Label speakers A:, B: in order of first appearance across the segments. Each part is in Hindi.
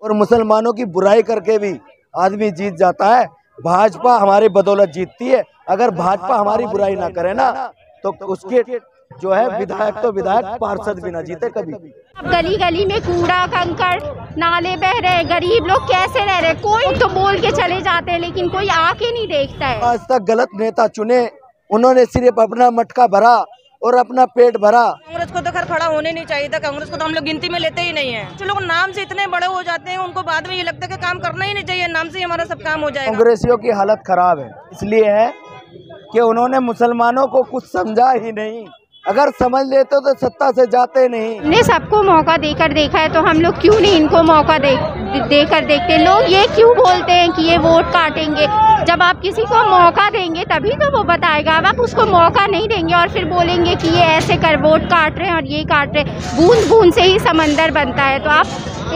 A: और मुसलमानों की बुराई करके भी आदमी जीत जाता है। भाजपा हमारी बदौलत जीतती है। अगर भाजपा हमारी बुराई ना करे ना तो उसके जो है विधायक तो विधायक पार्षद भी ना जीते कभी।
B: गली गली में कूड़ा कंकड़ नाले बह रहे, गरीब लोग कैसे रह रहे। कोई तो बोल के चले जाते हैं लेकिन कोई आके नहीं देखता है।
A: आज तक गलत नेता चुने, उन्होंने सिर्फ अपना मटका भरा और अपना पेट भरा।
C: कांग्रेस को तो खैर खड़ा होने नहीं चाहिए था। कांग्रेस को तो हम लोग गिनती में लेते ही नहीं है। जो लोग नाम से इतने बड़े हो जाते हैं उनको बाद में ये लगता है कि काम करना ही नहीं चाहिए, नाम से ही हमारा सब काम हो जाएगा।
A: कांग्रेसियों की हालत खराब है, इसलिए है कि उन्होंने मुसलमानों को कुछ समझा ही नहीं। अगर समझ लेते तो सत्ता से जाते नहीं।
B: हमने सबको मौका देकर देखा है तो हम लोग क्यों नहीं इनको मौका देकर देखते। लोग ये क्यों बोलते हैं कि ये वोट काटेंगे। जब आप किसी को मौका देंगे तभी तो वो बताएगा। अब आप उसको मौका नहीं देंगे और फिर बोलेंगे कि ये ऐसे कर वोट काट रहे हैं और ये काट रहे हैं। बूंद बूंद से ही समंदर बनता है। तो आप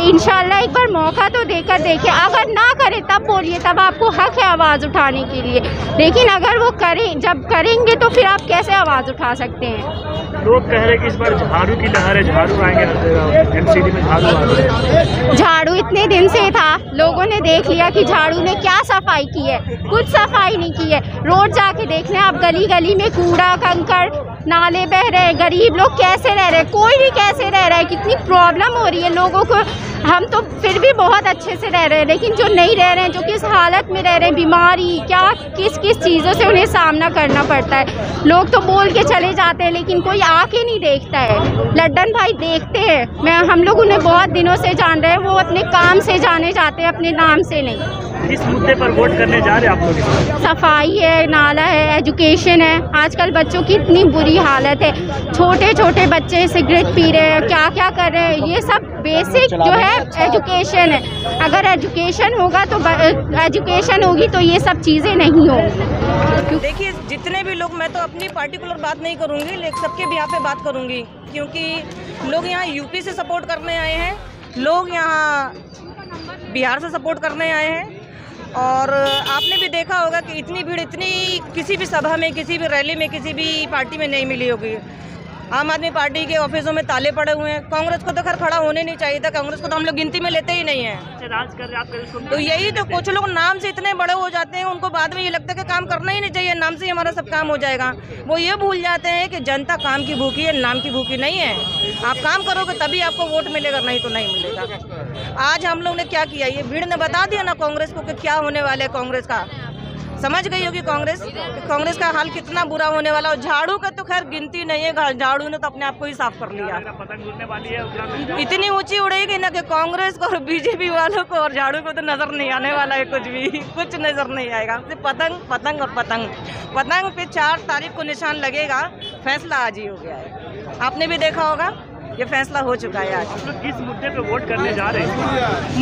B: इंशाल्लाह एक बार मौका तो देकर देखिए। अगर ना करे तब बोलिए, तब आपको हक है आवाज़ उठाने के लिए। लेकिन अगर वो करें, जब करेंगे तो फिर आप कैसे आवाज़ उठा सकते हैं।
D: लोग कह रहे हैं कि इस बार झाड़ू की लहर है, झाड़ू आएंगे एमसीडी में, झाड़ू आ रहे हैं।
B: झाड़ू इतने दिन से था, लोगों ने देख लिया कि झाड़ू ने क्या सफाई की है। कुछ सफाई नहीं की है। रोड जाके देख लें आप, गली गली में कूड़ा कंकड़ नाले बह रहे, गरीब लोग कैसे रह रहे। कोई भी कैसे रह रहा है, कितनी प्रॉब्लम हो रही है लोगों को। हम तो फिर भी बहुत अच्छे से रह रहे हैं, लेकिन जो नहीं रह रहे हैं, जो किस हालत में रह रहे हैं, बीमारी क्या किस किस चीज़ों से उन्हें सामना करना पड़ता है। लोग तो बोल के चले जाते हैं लेकिन कोई आके नहीं देखता है। लड्डन भाई देखते हैं, हम लोग उन्हें बहुत दिनों से जान रहे हैं। वो अपने काम से जाने जाते हैं, अपने नाम से नहीं।
D: किस मुद्दे पर वोट करने जा रहे हैं आप लोग?
B: सफाई है, नाला है, एजुकेशन है। आजकल बच्चों की इतनी बुरी हालत है, छोटे छोटे बच्चे सिगरेट पी रहे हैं, क्या क्या कर रहे हैं। ये सब बेसिक जो है एजुकेशन है। अगर एजुकेशन होगा तो एजुकेशन होगी तो ये सब चीज़ें नहीं होंगी।
C: देखिए जितने भी लोग, मैं तो अपनी पार्टिकुलर बात नहीं करूँगी लेकिन सबके भी यहाँ पे बात करूँगी, क्योंकि लोग यहाँ यूपी से सपोर्ट करने आए हैं, लोग यहाँ बिहार से सपोर्ट करने आए हैं। और आपने भी देखा होगा कि इतनी भीड़ इतनी किसी भी सभा में, किसी भी रैली में, किसी भी पार्टी में नहीं मिली होगी। आम आदमी पार्टी के ऑफिसों में ताले पड़े हुए हैं। कांग्रेस को तो खैर खड़ा होने नहीं चाहिए था। कांग्रेस को तो हम लोग गिनती में लेते ही नहीं है।
D: राज कर रहे आप
C: तो यही तो, कुछ लोग नाम से इतने बड़े हो जाते हैं उनको बाद में ये लगता है कि काम करना ही नहीं चाहिए, नाम से ही हमारा सब काम हो जाएगा। वो ये भूल जाते हैं कि जनता काम की भूखी है, नाम की भूखी नहीं है। आप काम करोगे तभी आपको वोट मिलेगा, नहीं तो नहीं मिलेगा। आज हम लोग ने क्या किया, ये भीड़ ने बता दिया ना कांग्रेस को कि क्या होने वाले है। कांग्रेस का समझ गई होगी कांग्रेस का हाल कितना बुरा होने वाला। और झाड़ू का तो खैर गिनती नहीं है, झाड़ू ने तो अपने आप को ही साफ कर लिया।
D: पतंग उड़ने वाली है,
C: इतनी ऊंची उड़ेगी ना कि कांग्रेस को और बीजेपी वालों को और झाड़ू को तो नजर नहीं आने वाला है। कुछ भी कुछ नजर नहीं आएगा। सिर्फ पतंग पतंग और पतंग पे 4 तारीख को निशान लगेगा। फैसला आज ही हो गया है, आपने भी देखा होगा, ये फैसला हो चुका है आज।
D: तो किस मुद्दे पे वोट करने जा रहे हैं?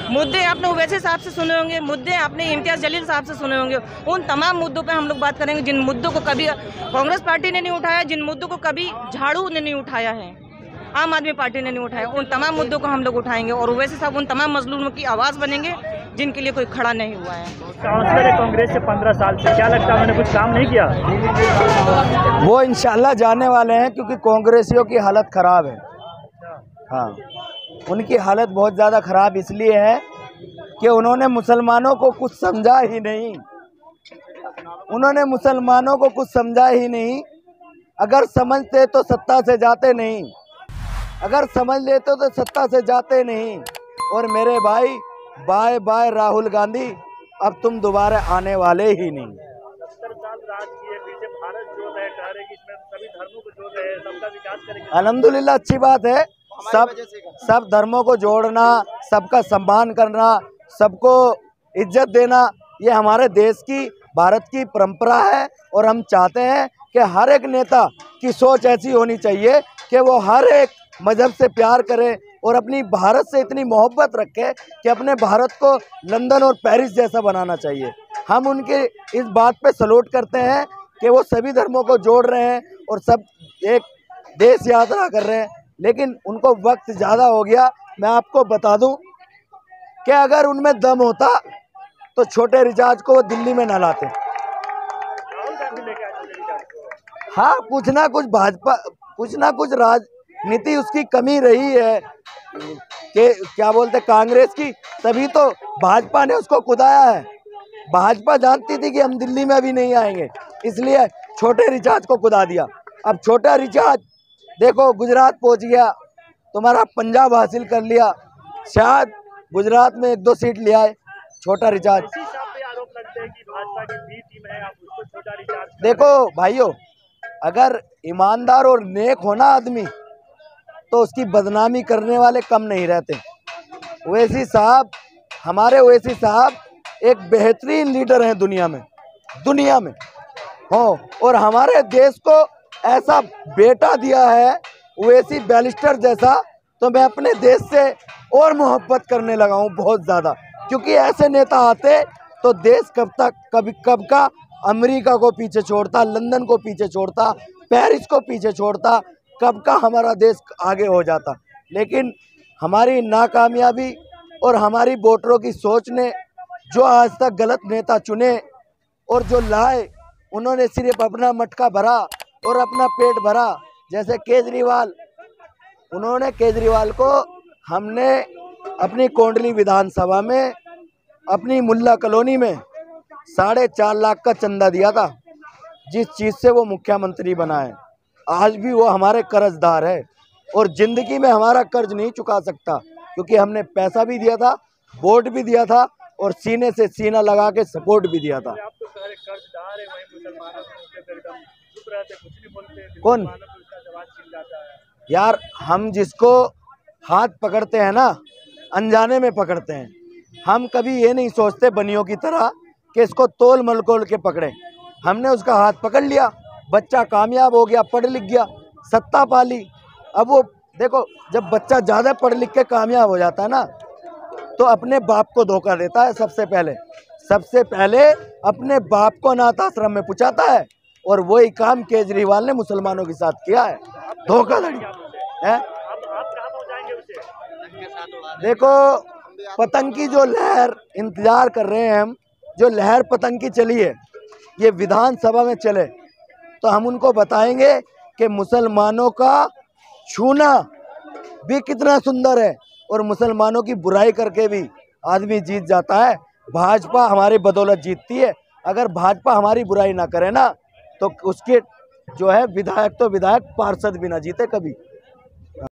C: मुद्दे आपने ओवैसी साहब से सुने होंगे, मुद्दे आपने इम्तियाज जलील साहब से सुने होंगे। उन तमाम मुद्दों पे हम लोग बात करेंगे जिन मुद्दों को कभी कांग्रेस पार्टी ने नहीं उठाया, जिन मुद्दों को कभी झाड़ू ने नहीं उठाया है, आम आदमी पार्टी ने नहीं उठाया। उन तमाम मुद्दों को हम लोग उठाएंगे और ओवैसी साहब उन तमाम मजलूमों की आवाज़ बनेंगे जिनके लिए कोई खड़ा नहीं हुआ है।
D: काउंसलर है कांग्रेस से 15 साल से, क्या लगता है उन्होंने कुछ काम नहीं किया?
A: वो इंशाल्लाह जाने वाले हैं, क्योंकि कांग्रेसियों की हालत खराब है। हाँ, उनकी हालत बहुत ज़्यादा खराब इसलिए है कि उन्होंने मुसलमानों को कुछ समझा ही नहीं। उन्होंने मुसलमानों को कुछ समझा ही नहीं। अगर समझते तो सत्ता से जाते नहीं, अगर समझ लेते तो सत्ता से जाते नहीं। और मेरे भाई, बाय बाय राहुल गांधी, अब तुम दोबारा आने वाले ही नहीं।
D: 70 साल राज किए, पीछे भारत जो है, कह रहे कि इसमें सभी धर्मों को जोड़ रहे हैं, सबका विकास करेंगे।
A: अल्हम्दुलिल्लाह, अच्छी बात है। सब धर्मों को जोड़ना, सबका सम्मान करना, सबको इज्जत देना, ये हमारे देश की, भारत की परंपरा है। और हम चाहते हैं कि हर एक नेता की सोच ऐसी होनी चाहिए कि वो हर एक मजहब से प्यार करे और अपनी भारत से इतनी मोहब्बत रखे कि अपने भारत को लंदन और पेरिस जैसा बनाना चाहिए। हम उनके इस बात पे सलूट करते हैं कि वो सभी धर्मों को जोड़ रहे हैं और सब एक देश यात्रा कर रहे हैं। लेकिन उनको वक्त ज़्यादा हो गया। मैं आपको बता दूं कि अगर उनमें दम होता तो छोटे रिचार्ज को वो दिल्ली में ना लाते। हाँ, कुछ ना कुछ भाजपा, कुछ ना कुछ राजनीति उसकी कमी रही है। क्या बोलते कांग्रेस की, तभी तो भाजपा ने उसको कुदाया है। भाजपा जानती थी कि हम दिल्ली में अभी नहीं आएंगे, इसलिए छोटे रिचार्ज को कुदा दिया। अब छोटा रिचार्ज देखो गुजरात पहुंच गया, तुम्हारा पंजाब हासिल कर लिया, शायद गुजरात में 1-2 सीट ले आए छोटा रिचार्ज।
D: इसी साहब पे आरोप लगते हैं कि भाजपा की बी टीम है, आप उसको छोटा रिचार्ज।
A: देखो भाइयों, अगर ईमानदार और नेक होना आदमी तो उसकी बदनामी करने वाले कम नहीं रहते। ओवैसी साहब, हमारे ओवैसी साहब एक बेहतरीन लीडर हैं दुनिया में हो, और हमारे देश को ऐसा बेटा दिया है ओवैसी बैरिस्टर जैसा, तो मैं अपने देश से और मोहब्बत करने लगा हूँ बहुत ज़्यादा, क्योंकि ऐसे नेता आते तो देश कब का अमेरिका को पीछे छोड़ता, लंदन को पीछे छोड़ता, पेरिस को पीछे छोड़ता, कब का हमारा देश आगे हो जाता। लेकिन हमारी नाकामयाबी और हमारी वोटरों की सोच ने जो आज तक गलत नेता चुने और जो लाए, उन्होंने सिर्फ अपना मटका भरा और अपना पेट भरा। जैसे केजरीवाल, उन्होंने केजरीवाल को हमने अपनी कोंडली विधानसभा में अपनी मुल्ला कॉलोनी में 4.5 लाख का चंदा दिया था, जिस चीज़ से वो मुख्यमंत्री बना है। आज भी वो हमारे कर्जदार है और ज़िंदगी में हमारा कर्ज नहीं चुका सकता, क्योंकि हमने पैसा भी दिया था, वोट भी दिया था और सीने से सीना लगा के सपोर्ट भी दिया था।
D: आप तो सारे कर्जदार हैं, वही मुसलमानों के एकदम चुप रहते, कुछ नहीं बोलते।
A: कौन
D: जवाब छिन जाता है
A: यार, हम जिसको हाथ पकड़ते हैं ना, अनजाने में पकड़ते हैं। हम कभी ये नहीं सोचते बनियों की तरह कि इसको तोल मलकोल के पकड़े। हमने उसका हाथ पकड़ लिया, बच्चा कामयाब हो गया, पढ़ लिख गया, सत्ता पाली। अब वो देखो, जब बच्चा ज़्यादा पढ़ लिख के कामयाब हो जाता है ना, तो अपने बाप को धोखा देता है। सबसे पहले अपने बाप को अनाथ आश्रम में पहुंचाता है, और वही काम केजरीवाल ने मुसलमानों के साथ किया है, धोखाधड़ी है।
D: आप कहाँ पहुँचाएंगे उसे?
A: देखो, पतंग की जो लहर इंतजार कर रहे हैं हम, जो लहर पतंग की चली है, ये विधानसभा में चले तो हम उनको बताएंगे कि मुसलमानों का छूना भी कितना सुंदर है, और मुसलमानों की बुराई करके भी आदमी जीत जाता है। भाजपा हमारी बदौलत जीतती है। अगर भाजपा हमारी बुराई ना करे ना, तो उसके जो है विधायक, तो विधायक पार्षद भी ना जीते कभी।